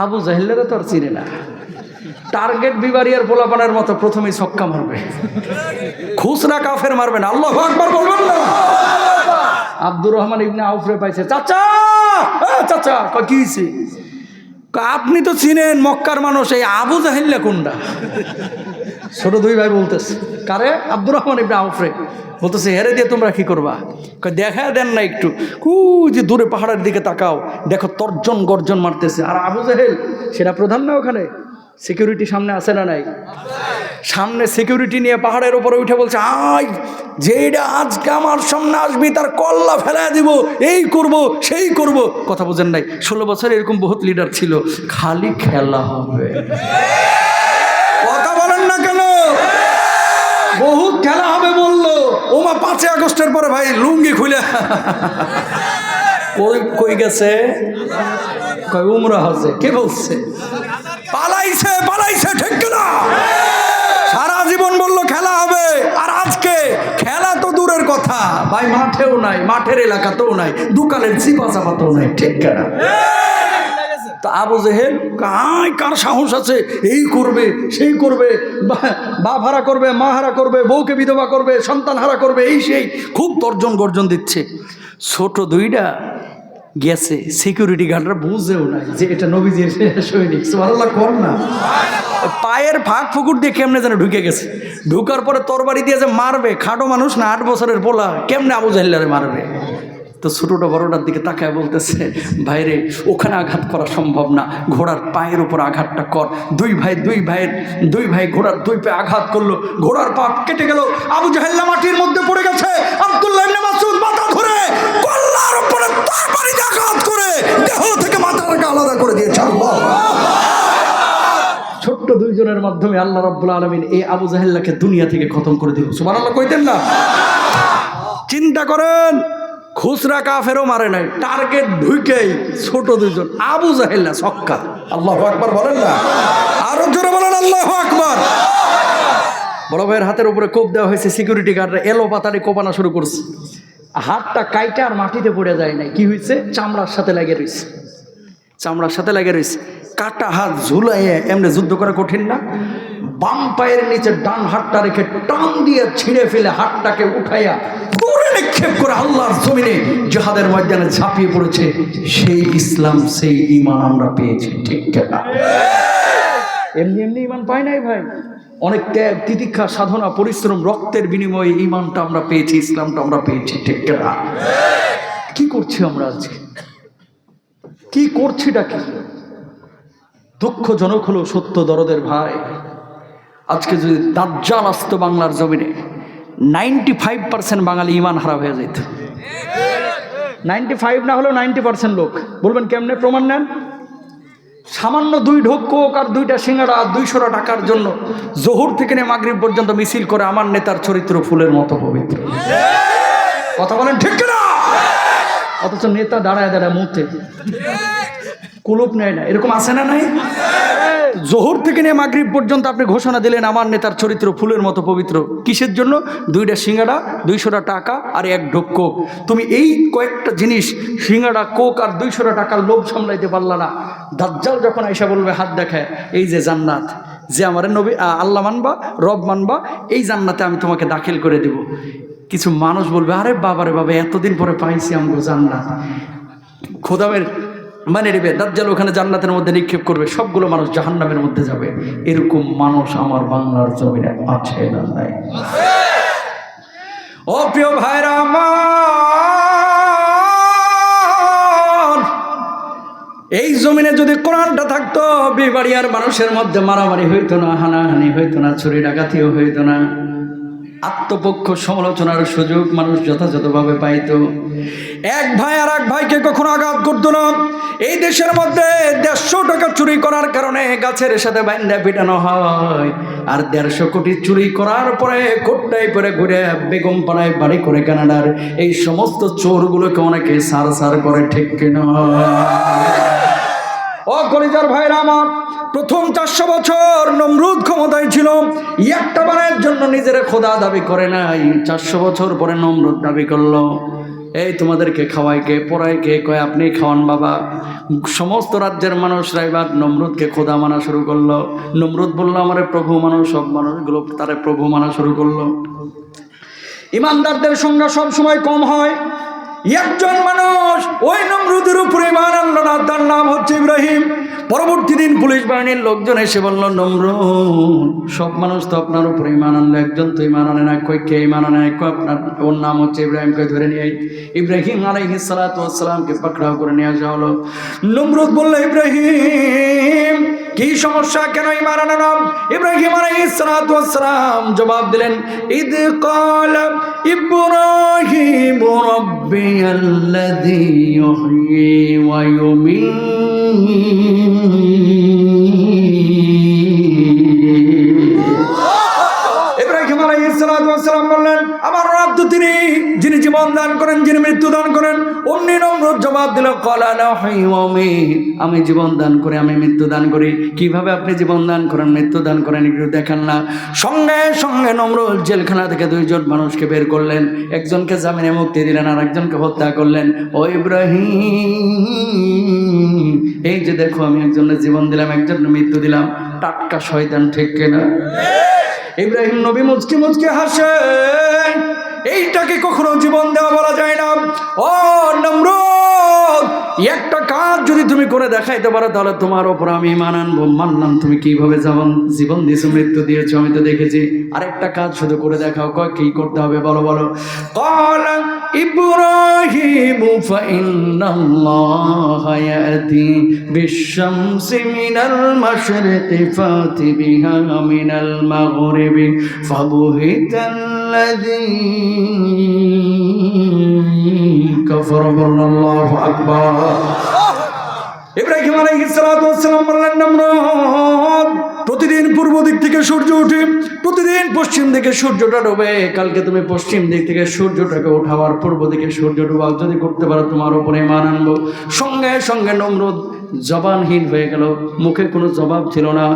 আবু জাহেলেরা তো আর চিনে না। টার্গেট বিবারিয়ার পোলাপানের মতো প্রথমেই ছক্কা মারবে, খুচরা কাফের মারবে না। আল্লাহু আকবার বলবেন না? আব্দুর রহমান ইবনে আউফরে পাইছে, চাচা চাচা কি হয়েছে? আপনি তো চিনেন মক্কার মানুষ, এই আবু জাহেল কোনটা? ছোট দুই ভাই বলতেছে, কারে? আব্দুর রহমান ইবনে আউফরে বলতেছে, হেরে দিয়ে তোমরা কি করবা? দেখা দেন না একটু, যে দূরে পাহাড়ের দিকে তাকাও, দেখো তর্জন গর্জন মারতেছে। আর আবু জাহেল সেটা প্রধান না, ওখানে সিকিউরিটি সামনে আছে না নাই? সামনে সিকিউরিটি নিয়ে পাহাড়ের উপরে উঠে বলছে, আই যেটা আজকে আমার সামনে আসবি তার কল্লা ফেলা দিব, এই করব সেই করব। কথা বোঝেন নাই? 16 বছর এরকম বহুত লিডার ছিল। খালি খেলা হবে, কথা বলেন না কেন? বহুত খেলা হবে বললো। ওমা 5 আগস্টের পরে ভাই লুঙ্গি খুলে কই গেছে? কই উমরা হচ্ছে। কে বলছে? পালাইছে পালাইছে, ঠিক না? সারা জীবন বললো খেলা হবে, আর আজকে খেলা তো দূরের কথা ভাই, মাঠেও নাই, মাঠের এলাকাতেও নাই, দোকানের চিপা চাপাতেও নাই, ঠিক না? তা আবু জেহেল কার সাহস আছে এই করবে সেই করবে, বাপ হারা করবে, মা হারা করবে, বউকে বিধবা করবে, সন্তান হারা করবে, এই সেই খুব তর্জন গর্জন দিচ্ছে। ছোট দুইটা গেছে, সিকিউরিটি গার্ডরা বুঝেও নাই যে এটা নবীজির সৈনিক। সুবহানাল্লাহ কর না। পায়ের ফাঁক ফুকুর দিয়ে কেমনে যেন ঢুকে গেছে। ঢুকার পরে তরবারি দিয়ে যে মারবে, খাটো মানুষ না, 8 বছরের পোলা, কেমনে আবু জাহেলরে মারবে? তো ছোটোটা বড়টার দিকে তাকায় বলতেছে, ভাইরে ওখানে আঘাত করা সম্ভব না, ঘোড়ার পায়ের উপর আঘাতটা কর। দুই ভাই ঘোড়ার 2 পায়ে আঘাত করলো, ঘোড়ার পা কেটে গেল, আবু জাহেল মাটির মধ্যে পড়ে গেছে। আব্দুল্লাহ ইবনে মাসউদ মাথা ধরে কল্লার উপরে তরবারি দিয়ে আঘাত করে দেহ থেকে মাথাটাকে আলাদা করে দিয়েছে। আল্লাহ, ছোট্ট 2 জনের মাধ্যমে আল্লাহ রাব্বুল আলামিন এই আবু জাহেলকে দুনিয়া থেকে খতম করে দিল। সুবহানাল্লাহ কইতেন না? চিন্তা করেন, খুচরা কাফেরও মারে নাই, টার্গেট ঢুকেই ছোট 2 জন আবু জাহেল না, ছক্কা। আল্লাহু আকবার বলেন না? আরো জোরে বলেন আল্লাহু আকবার। বড় ভাইয়ের হাতের উপরে কোপ দেওয়া হয়েছে, সিকিউরিটি গার্ডরা এলো পাতাড়ি কোপানো শুরু করছে। হাতটা কাইটা আর মাটিতে পড়ে যায় নাই, কি হয়েছে? চামড়ার সাথে লেগে রয়েছে, চামড়ার সাথে লেগে রয়েছে। কাটা হাত ঝুলাইয়ে এমনি যুদ্ধ করা কঠিন না? বাম পায়ের নিচে ডান হাতটা রেখে টান দিয়ে ছিঁড়ে ফেলে হাতটাকে উঠাইয়া দূরে নিক্ষেপ করে আল্লাহর জমিনে জিহাদের ময়দানে ঝাঁপিয়ে পড়েছে। সেই ইসলাম, সেই ঈমান আমরা পেয়েছি, ঠিক না? এমনি এমনি ঈমান পাই নাই ভাই, অনেক ত্যাগ তিতিক্ষা সাধনা পরিশ্রম রক্তের বিনিময়ে ঈমানটা আমরা পেয়েছি, ইসলামটা আমরা পেয়েছি, ঠিক না? কি করছি আমরা আজকে? কি করছিটা কি? দুঃখজনক হলো সত্য দরদের ভাই, আজকে যদি দাজ্জাল আসতো বাংলার জমিনে, 95% বাঙালি ঈমান হারা হয়ে যেত। 95 না হলেও 90% লোক। বলবেন কেমনে? প্রমাণ নেন। সামান্য 2 ঢোক কোক আর 2টা সিঙ্গাড়া 200 টাকার জন্য জোহর থেকে নিয়ে মাগরিব পর্যন্ত মিছিল করে আমার নেতার চরিত্র ফুলের মতো পবিত্র। কথা বলেন ঠিক না? অথচ নেতা দাঁড়ায় দাঁড়ায় মুতে কুলুপ নেয় না, এরকম আছে না নাই? জোহর থেকে নিয়ে মাগরিব পর্যন্ত আপনি ঘোষণা দিলেন আমার নেতার চরিত্র ফুলের মতো পবিত্র। কিসের জন্য? 2টা সিঙ্গাড়া 200 টাকা আর 1 ঢোক কোক। তুমি এই কয়েকটা জিনিস, সিঙ্গাড়া কোক আর 200 টাকার লোভ সামলাইতে পারলা না। দাজ্জাল যখন আইসা বলবে, হাত দেখায়, এই যে জান্নাত, যে আমার নবী আল্লাহ মানবা, রব মানবা, এই জান্নাতে আমি তোমাকে দাখিল করে দেব। কিছু মানুষ বলবে, আরে বাবারে বাবা, এতদিন পরে পাইছি আমরা জান্নাত। খোদামের মানে নেবে, দাজ্জাল ওখানে জান্নাতের মধ্যে নিক্ষেপ করবে, সবগুলো মানুষ জাহান্নামের মধ্যে যাবে। এরকম মানুষ আমার বাংলার জমিনে আছে না নাই? ও প্রিয় ভাইরা আমার, এই জমিনে যদি কোরআনটা থাকতো, বিবাড়িয়ার মানুষের মধ্যে মারামারি হইতো না, হানাহানি হইতো না, চুরি ডাকাতিও হইতো না, আত্মপক্ষ সমালোচনার সুযোগ মানুষ যথাযথভাবে পাইত। এক ভাই আর এক ভাইকে কখনো আঘাত করতো না। এই দেশের মধ্যে 150 টাকা চুরি করার কারণে গাছের সাথে বাইন্দা পিটানো হয়, আর 150 কোটি চুরি করার পরে কোট্টায় পরে ঘুরে বেগম পাড়ায় বাড়ি করে কানাডার এই সমস্ত চোরগুলোকে অনেকে সার সার করে, ঠিক কিনা? ও কলিজার ভাইরা আমার, প্রথম 400 বছর নমরুদ ক্ষমতায় ছিল, একটা বারের জন্য নিজের খোদা দাবি করে নাই। 400 বছর পরে নমরুদ দাবি করলো, এই তোমাদেরকে খাওয়াই কে, পড়াই কে? কয় আপনি খাওয়ান বাবা। সমস্ত রাজ্যের মানুষরা এবার নমরুদকে খোদা মানা শুরু করলো। নমরুদ বলল আমারে প্রভু মানো, সব মানুষগুলো তারে প্রভু মানা শুরু করলো। ইমানদারদের সংখ্যা সব সময় কম হয়। একজন মানুষ ওই নমরুদের উপরে ঈমান আনলো না, তার নাম হচ্ছে ইব্রাহিম। পরবর্তী দিন পুলিশ বাহিনীর লোকজন এসে বলল, নমরুদ সব মানুষ তো আপনার উপরে ঈমান আনলো, একজন তো ঈমান আনে না। কই কে ঈমান আনে না? কই আপনার, ওর নাম হচ্ছে ইব্রাহিম। কই ধরে নিয়ে ইব্রাহিম আলাইহিস সালাতু ওয়াস সালামকে পাকড়াও করে নিয়ে আসা হলো। নমরুদ বলল, ইব্রাহিম কি সমস্যা, কেন ঈমান আনো না? ইব্রাহিম আলাইহিস সালাতু ওয়াস সালাম জবাব দিলেন, ইদ ক্বালা ইব্রাহিম রাব্বিয়াল্লাযী ইউহয়ী ওয়া ইব্রাহিম আলাইহিস সালাতু ওয়াস সালাম বললেন, আমার রব তো তিনি, যিনি জীবন দান করেন, যিনি মৃত্যু দান করেন। অন্য নমরুদ জবাব দিল, ক্বালা লা উহয়ী ওয়া উমীত, আমি জীবন দান করি, আমি মৃত্যু দান করি। কিভাবে আপনি জীবন দান করেন, মৃত্যু দান করেন, একটু দেখান না। সঙ্গে সঙ্গে নমরুদ জেলখানা থেকে দুইজন মানুষকে বের করলেন, একজনকে জামিনে মুক্তি দিলেন আর একজনকে হত্যা করলেন। ও ইব্রাহিম, এই যে দেখো আমি একজনের জীবন দিলাম, একজনের মৃত্যু দিলাম, টাটকা শয়তান, ঠিক কিনা? ইব্রাহিম নবী মুচকি মুচকি হাসে, এইটাকে কখনো জীবন দেওয়া বলা যায় না। ও নমরুদ, একটা কাজ যদি তুমি করে দেখাইতে পারো তাহলে তোমার ওপর আমি ঈমান আনবো। মানলাম তুমি কিভাবে জীবন দিয়েছো, মৃত্যু দিয়েছো, আমি তো দেখেছি। আরেকটা কাজ শুধু করে দেখাও। কয় কি করতে হবে বলো বলো। ক্বালা ইব্রাহিম ফাইন্নাল্লাহা ইয়াতি বিশ-শামসি মিনাল মাশরিকি ফাতি বিহা মিনাল মাগরিবি ফাবুহিতাল্লাযী কাফার। আল্লাহু আকবার। ইব্রাহিম আলাইহিস সালাতু ওয়াস সালাম বললেন, নমরুদ প্রতিদিন পূর্ব দিক থেকে সূর্য ওঠে, প্রতিদিন পশ্চিম দিকে সূর্যটা ডোবে। কালকে তুমি পশ্চিম দিক থেকে সূর্যটাকে ওঠাবার, পূর্ব দিকে সূর্য ডোবাও যদি করতে পারো তোমার উপরে ঈমান আনবো। সঙ্গে সঙ্গে নমরুদ জবানহীন হয়ে গেল, মুখে কোনো জবাব ছিল না।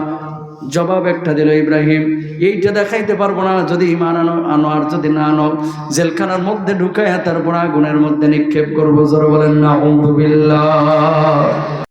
জবাব একটা দিল, ইব্রাহিম এইটা দেখাইতে পারবো না, যদি ঈমান আনো আর যদি না আনো জেলখানার মধ্যে ঢুকাইয়া তারপর আগুনের মধ্যে নিক্ষেপ করবো। জোরে বলেন নাউযুবিল্লাহ।